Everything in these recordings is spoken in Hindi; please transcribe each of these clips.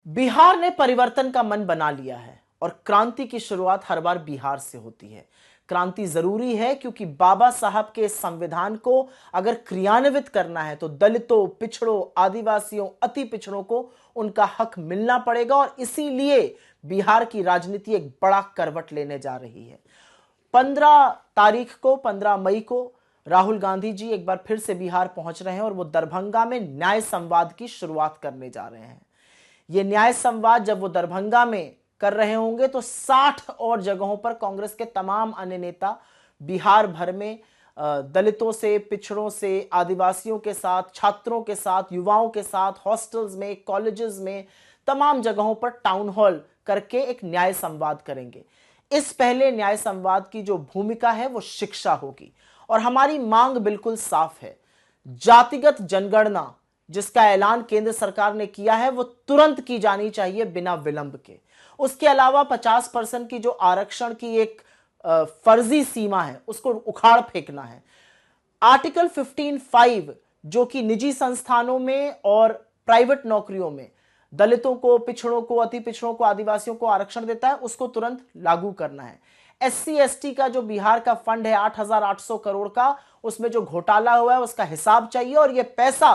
बिहार ने परिवर्तन का मन बना लिया है और क्रांति की शुरुआत हर बार बिहार से होती है। क्रांति जरूरी है क्योंकि बाबा साहब के संविधान को अगर क्रियान्वित करना है तो दलितों, पिछड़ों, आदिवासियों, अति पिछड़ों को उनका हक मिलना पड़ेगा और इसीलिए बिहार की राजनीति एक बड़ा करवट लेने जा रही है। 15 मई को राहुल गांधी जी एक बार फिर से बिहार पहुंच रहे हैं और वो दरभंगा में न्याय संवाद की शुरुआत करने जा रहे हैं। ये न्याय संवाद जब वो दरभंगा में कर रहे होंगे तो 60 और जगहों पर कांग्रेस के तमाम अन्य नेता बिहार भर में दलितों से, पिछड़ों से, आदिवासियों के साथ, छात्रों के साथ, युवाओं के साथ, हॉस्टल्स में, कॉलेजेस में, तमाम जगहों पर टाउन हॉल करके एक न्याय संवाद करेंगे। इस पहले न्याय संवाद की जो भूमिका है वो शिक्षा होगी और हमारी मांग बिल्कुल साफ है। जातिगत जनगणना जिसका ऐलान केंद्र सरकार ने किया है वो तुरंत की जानी चाहिए बिना विलंब के। उसके अलावा 50% की जो आरक्षण की एक फर्जी सीमा है उसको उखाड़ फेंकना है। आर्टिकल 15(5) जो कि निजी संस्थानों में और प्राइवेट नौकरियों में दलितों को, पिछड़ों को, अति पिछड़ों को, आदिवासियों को आरक्षण देता है उसको तुरंत लागू करना है। एससी एसटी का जो बिहार का फंड है 8,800 करोड़ का, उसमें जो घोटाला हुआ है उसका हिसाब चाहिए और यह पैसा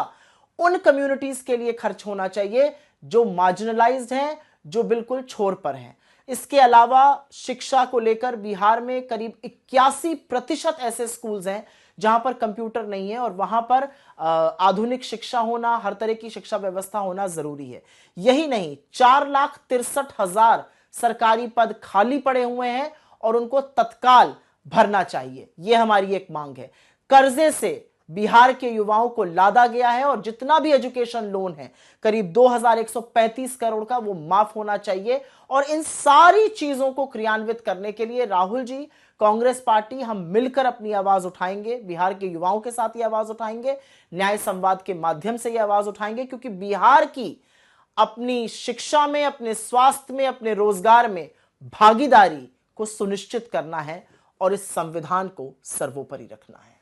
उन कम्युनिटीज के लिए खर्च होना चाहिए जो मार्जिनलाइज्ड हैं, जो बिल्कुल छोर पर हैं। इसके अलावा शिक्षा को लेकर बिहार में करीब 81% ऐसे स्कूल्स हैं जहां पर कंप्यूटर नहीं है और वहां पर आधुनिक शिक्षा होना, हर तरह की शिक्षा व्यवस्था होना जरूरी है। यही नहीं, 4,63,000 सरकारी पद खाली पड़े हुए हैं और उनको तत्काल भरना चाहिए। यह हमारी एक मांग है। कर्जे से बिहार के युवाओं को लादा गया है और जितना भी एजुकेशन लोन है करीब 2,135 करोड़ का वो माफ होना चाहिए। और इन सारी चीजों को क्रियान्वित करने के लिए राहुल जी, कांग्रेस पार्टी, हम मिलकर अपनी आवाज उठाएंगे। बिहार के युवाओं के साथ ये आवाज उठाएंगे, न्याय संवाद के माध्यम से ये आवाज उठाएंगे क्योंकि बिहार की अपनी शिक्षा में, अपने स्वास्थ्य में, अपने रोजगार में भागीदारी को सुनिश्चित करना है और इस संविधान को सर्वोपरि रखना है।